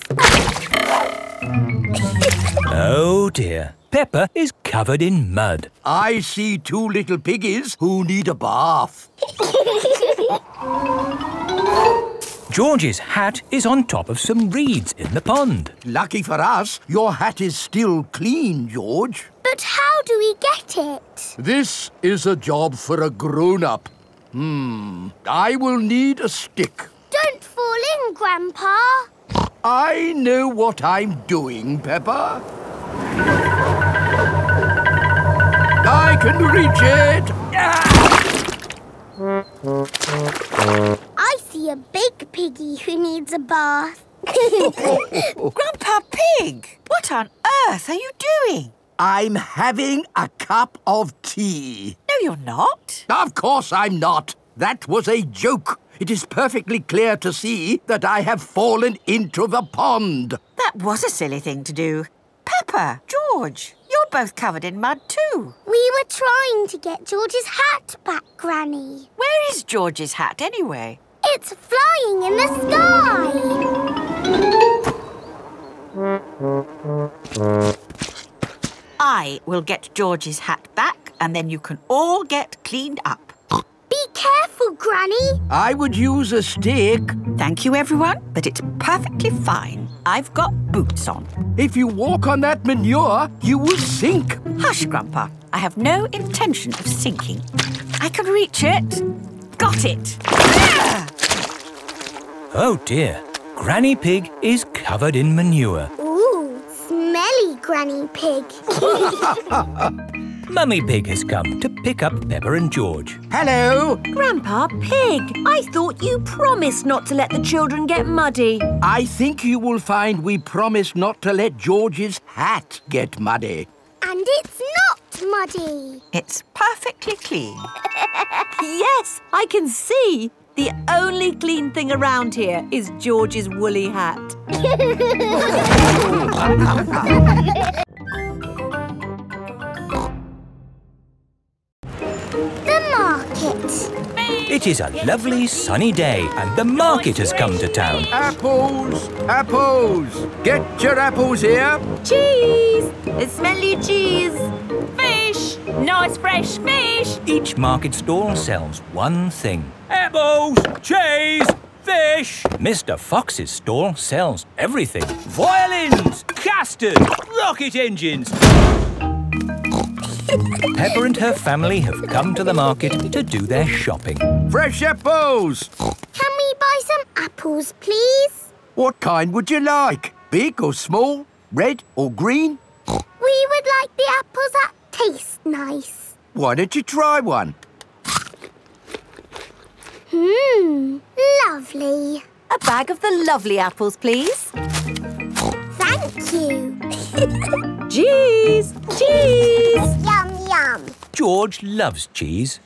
Oh, dear. Peppa is covered in mud. I see two little piggies who need a bath. George's hat is on top of some reeds in the pond. Lucky for us, your hat is still clean, George. But how do we get it? This is a job for a grown-up. I will need a stick. Don't fall in, Grandpa. I know what I'm doing, Peppa. I can reach it. I see a big piggy who needs a bath. Grandpa Pig, what on earth are you doing? I'm having a cup of tea. No, you're not. Of course I'm not. That was a joke. It is perfectly clear to see that I have fallen into the pond. That was a silly thing to do. Peppa, George, you're both covered in mud too. We were trying to get George's hat back, Granny. Where is George's hat anyway? It's flying in the sky. I will get George's hat back and then you can all get cleaned up. Be careful, Granny. I would use a stick. Thank you, everyone, but it's perfectly fine. I've got boots on. If you walk on that manure, you will sink. Hush, Grandpa. I have no intention of sinking. I can reach it. Got it. Oh dear, Granny Pig is covered in manure. Ooh, smelly Granny Pig. Mummy Pig has come to pick up Peppa and George. Hello. Grandpa Pig, I thought you promised not to let the children get muddy. I think you will find we promised not to let George's hat get muddy. And it's not muddy. It's perfectly clean. Yes, I can see. The only clean thing around here is George's woolly hat. The market. It is a lovely sunny day and the market has come to town. Apples! Apples! Get your apples here. Cheese! Smelly cheese! Fish! Nice fresh fish! Each market stall sells one thing. Apples, cheese, fish. Mr. Fox's stall sells everything. Violins, custard, rocket engines. Peppa and her family have come to the market to do their shopping. Fresh apples! Can we buy some apples, please? What kind would you like? Big or small? Red or green? We would like the apples that taste nice. Why don't you try one? Lovely. A bag of the lovely apples, please. Thank you. Cheese! Cheese! Yum, yum. George loves cheese.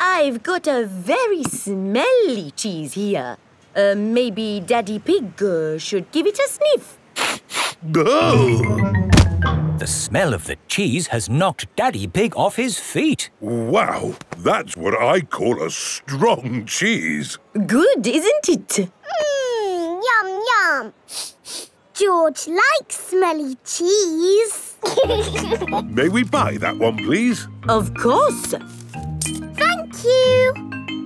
I've got a very smelly cheese here. Maybe Daddy Pig should give it a sniff. The smell of the cheese has knocked Daddy Pig off his feet. Wow, that's what I call a strong cheese. Good, isn't it? Yum, yum. George likes smelly cheese. May we buy that one, please? Of course. Thank you.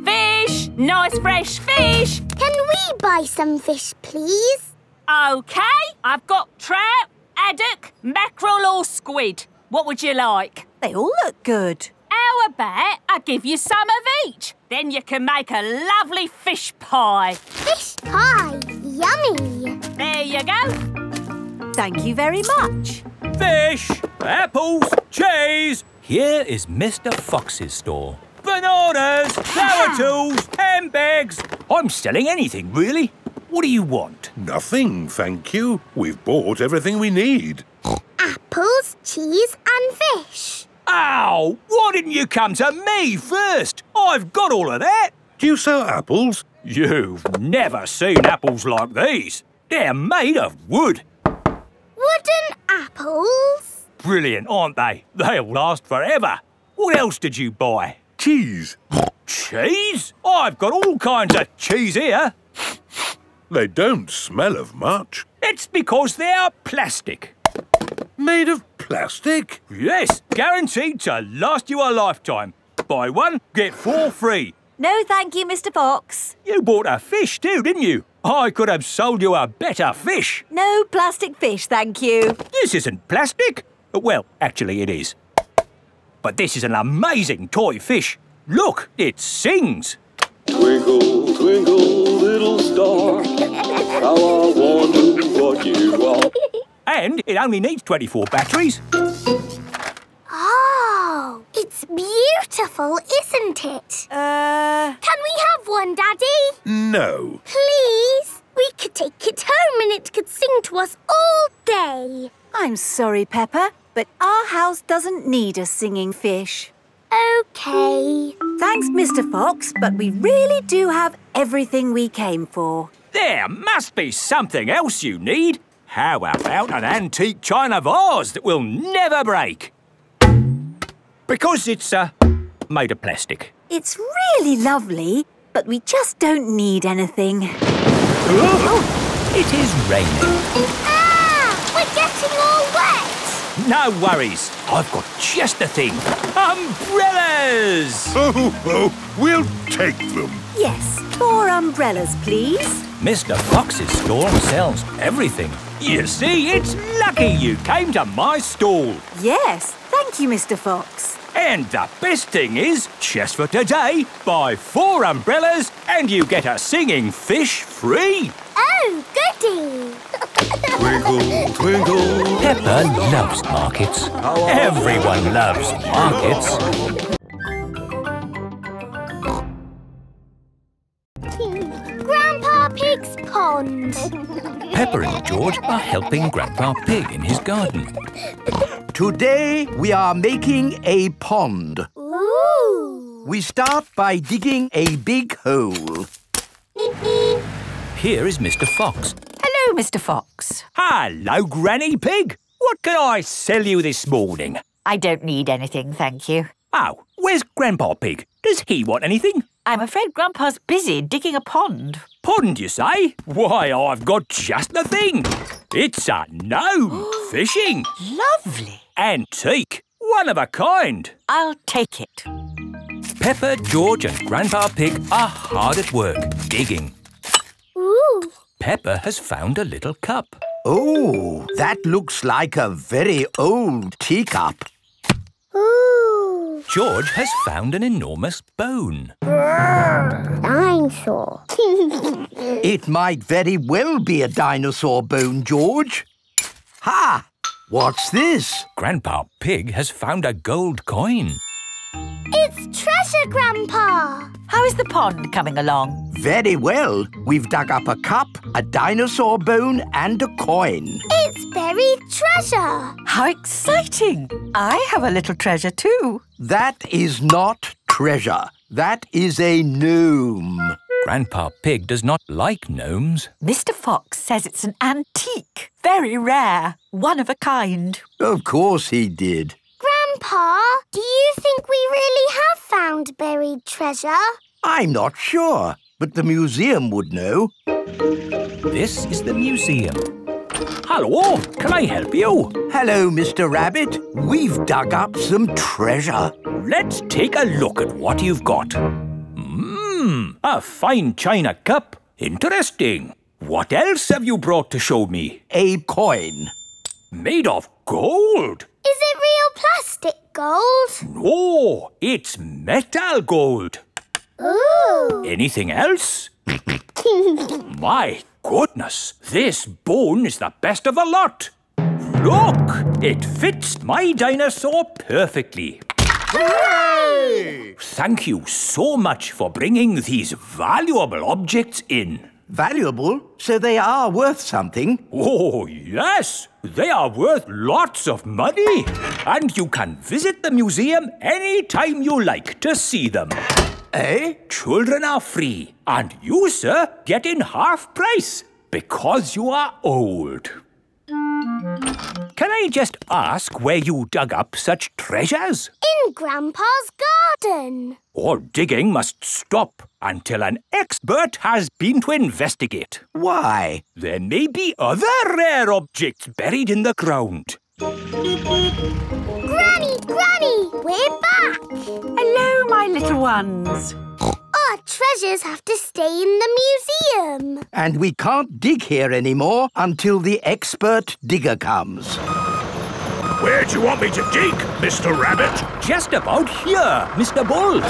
Fish! Nice fresh fish! Can we buy some fish, please? OK, I've got trout, haddock, mackerel or squid. What would you like? They all look good. How about I give you some of each? Then you can make a lovely fish pie. Fish pie. Yummy. There you go. Thank you very much. Fish, apples, cheese. Here is Mr. Fox's stall. Bananas, flower tools, handbags. I'm selling anything, really. What do you want? Nothing, thank you. We've bought everything we need. Apples, cheese and fish. Ow! Why didn't you come to me first? I've got all of that. Do you sell apples? You've never seen apples like these. They're made of wood. Wooden apples? Brilliant, aren't they? They'll last forever. What else did you buy? Cheese. Cheese? I've got all kinds of cheese here. They don't smell of much. It's because they're plastic. Made of plastic? Yes, guaranteed to last you a lifetime. Buy one, get 4 free. No, thank you, Mr. Fox. You bought a fish too, didn't you? I could have sold you a better fish. No plastic fish, thank you. This isn't plastic. Well, actually it is. But this is an amazing toy fish. Look, it sings. Twinkle, twinkle, little star, how I wonder what you are. And it only needs 24 batteries. Oh, it's beautiful, isn't it? Can we have one, Daddy? No. Please? We could take it home and it could sing to us all day. I'm sorry, Peppa, but our house doesn't need a singing fish. OK. Thanks, Mr. Fox, but we really do have everything we came for. There must be something else you need. How about an antique china vase that will never break? Because it's made of plastic. It's really lovely, but we just don't need anything. It is raining. Ah! We're getting all wet. No worries. I've got just the thing. Umbrellas! Oh, we'll take them. Yes, 4 umbrellas, please. Mr. Fox's stall sells everything. You see, it's lucky you came to my stall. Yes, thank you, Mr. Fox. And the best thing is, just for today, buy 4 umbrellas and you get a singing fish free. Oh, goody! Twinkle, twinkle. Peppa loves markets. Everyone loves markets. Grandpa Pig's pond. Peppa and George are helping Grandpa Pig in his garden. Today we are making a pond. Ooh! We start by digging a big hole. Here is Mr. Fox. Hello, Mr. Fox. Hello, Granny Pig. What can I sell you this morning? I don't need anything, thank you. Oh, where's Grandpa Pig? Does he want anything? I'm afraid Grandpa's busy digging a pond. Pond, you say? Why, I've got just the thing. It's a gnome fishing. Lovely. Antique. One of a kind. I'll take it. Peppa, George and Grandpa Pig are hard at work, digging. Ooh! Peppa has found a little cup. Oh, that looks like a very old teacup. Ooh! George has found an enormous bone. Dinosaur. It might very well be a dinosaur bone, George. Ha! What's this? Grandpa Pig has found a gold coin. It's treasure, Grandpa. How is the pond coming along? Very well. We've dug up a cup, a dinosaur bone and a coin. It's buried treasure. How exciting! I have a little treasure too. That is not treasure. That is a gnome. Grandpa Pig does not like gnomes. Mr. Fox says it's an antique, very rare, one of a kind. Of course he did. Grandpa, do you think we really have found buried treasure? I'm not sure, but the museum would know. This is the museum. Hello, can I help you? Hello, Mr. Rabbit. We've dug up some treasure. Let's take a look at what you've got. A fine china cup. Interesting. What else have you brought to show me? A coin. Made of gold. Is it real plastic gold? No, it's metal gold. Ooh! Anything else? My goodness, this bone is the best of the lot. Look, it fits my dinosaur perfectly. Hooray! Thank you so much for bringing these valuable objects in. Valuable? So they are worth something? Oh, yes. They are worth lots of money. And you can visit the museum any time you like to see them. Eh? Children are free. And you, sir, get in half price because you are old. Can I just ask where you dug up such treasures? In Grandpa's garden. All digging must stop until an expert has been to investigate. Why? There may be other rare objects buried in the ground. Granny, we're back. Hello, my little ones. Our treasures have to stay in the museum. And we can't dig here anymore until the expert digger comes. Where do you want me to dig, Mr. Rabbit? Just about here, Mr. Bull.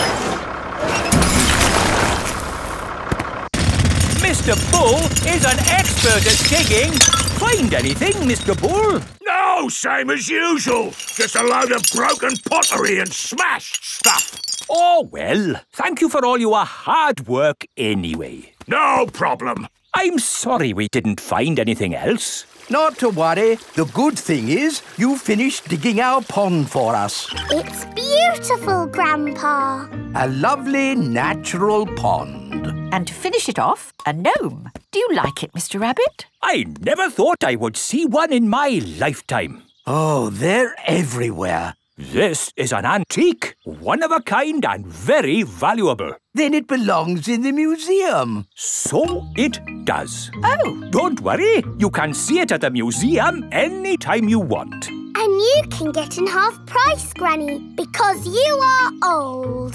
Mr. Bull is an expert at digging. Find anything, Mr. Bull? No, same as usual. Just a load of broken pottery and smashed stuff. Oh, well, thank you for all your hard work anyway. No problem. I'm sorry we didn't find anything else. Not to worry. The good thing is you finished digging our pond for us. It's beautiful, Grandpa. A lovely natural pond. And to finish it off, a gnome. Do you like it, Mr. Rabbit? I never thought I would see one in my lifetime. Oh, they're everywhere. This is an antique, one of a kind and very valuable. Then it belongs in the museum. So it does. Oh. Don't worry, you can see it at the museum anytime you want. And you can get in half price, Granny, because you are old.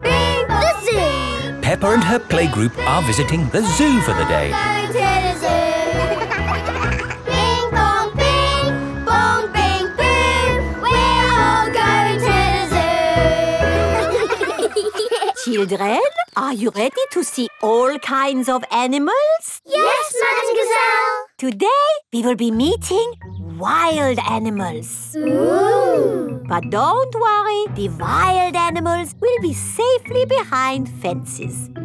The zoo. Peppa and her playgroup are visiting the zoo for the day. Going to the zoo. children, are you ready to see all kinds of animals? Yes, Madam Gazelle. Today, we will be meeting wild animals. Ooh. But don't worry, the wild animals will be safely behind fences. A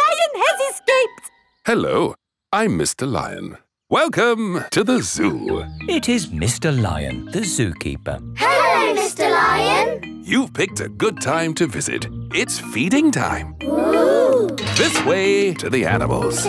lion has escaped! Hello, I'm Mr. Lion. Welcome to the zoo. It is Mr. Lion, the zookeeper. Hello, Mr. Lion. You've picked a good time to visit. It's feeding time. Ooh. This way to the animals.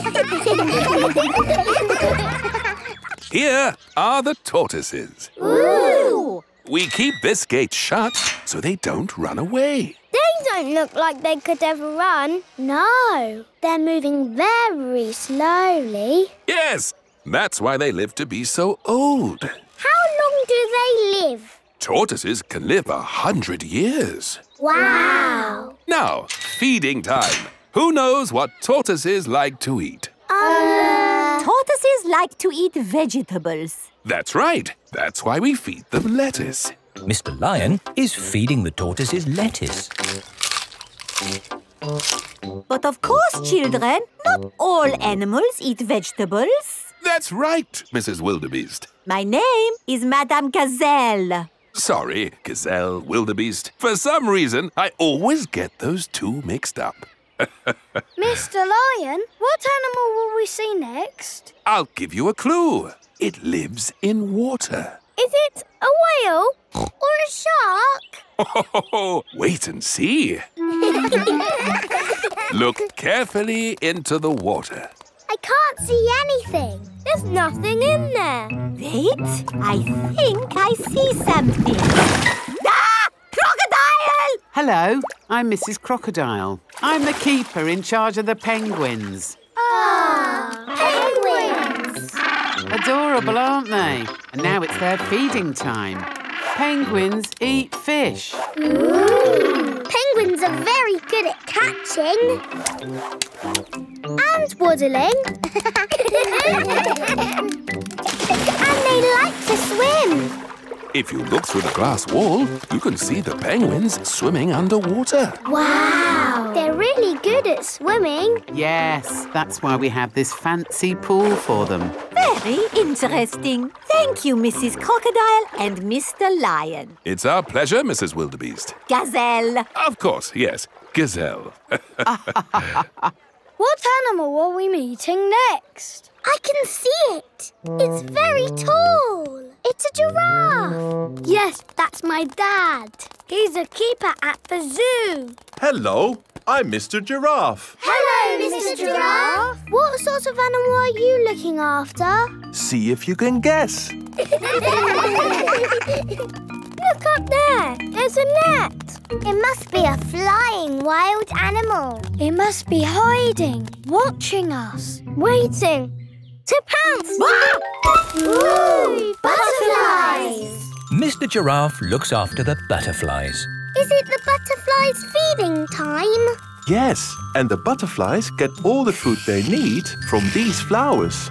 Here are the tortoises. Ooh. We keep this gate shut so they don't run away. They don't look like they could ever run. No, they're moving very slowly. Yes, that's why they live to be so old. How long do they live? Tortoises can live 100 years. Wow. Now, feeding time. Who knows what tortoises like to eat? Tortoises like to eat vegetables. That's right. That's why we feed them lettuce. Mr. Lion is feeding the tortoises lettuce. But of course, children, not all animals eat vegetables. That's right, Mrs. Wildebeest. My name is Madame Gazelle. Sorry, Gazelle, Wildebeest. For some reason, I always get those two mixed up. Mr. Lion, what animal will we see next? I'll give you a clue. It lives in water. Is it a whale or a shark? Oh, wait and see. Look carefully into the water. I can't see anything. There's nothing in there. Wait, I think I see something. Ah! Crocodile! Hello, I'm Mrs. Crocodile. I'm the keeper in charge of the penguins. Penguins! Adorable, aren't they? And now it's their feeding time. Penguins eat fish. Ooh. Penguins are very good at catching. And waddling. And they like to swim. If you look through the glass wall, you can see the penguins swimming underwater. Wow! They're really good at swimming. Yes, that's why we have this fancy pool for them. Very interesting. Thank you, Mrs. Crocodile and Mr. Lion. It's our pleasure, Mrs. Wildebeest. Gazelle. Of course, yes, Gazelle. What animal are we meeting next? I can see it. It's very tall. It's a giraffe. Yes, that's my dad. He's a keeper at the zoo. Hello, I'm Mr. Giraffe. Hello, Mr. Giraffe. What sort of animal are you looking after? See if you can guess. Look up there. There's a net. It must be a flying wild animal. It must be hiding, watching us, waiting to pounce. Ooh, butterflies! Mr. Giraffe looks after the butterflies. Is it the butterflies' feeding time? Yes, and the butterflies get all the food they need from these flowers.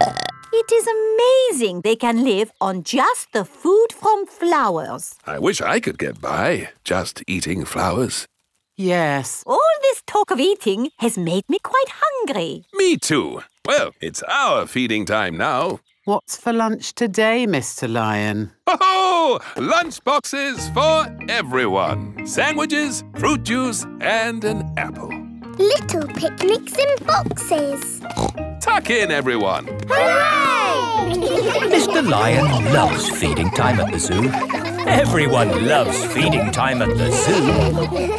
It is amazing they can live on just the food from flowers. I wish I could get by just eating flowers. Yes. All this talk of eating has made me quite hungry. Me too. Well, it's our feeding time now. What's for lunch today, Mr. Lion? Oh, lunch boxes for everyone. Sandwiches, fruit juice, and an apple. Little picnics in boxes. Tuck in, everyone. Hooray! Mr. Lion loves feeding time at the zoo. Everyone loves feeding time at the zoo.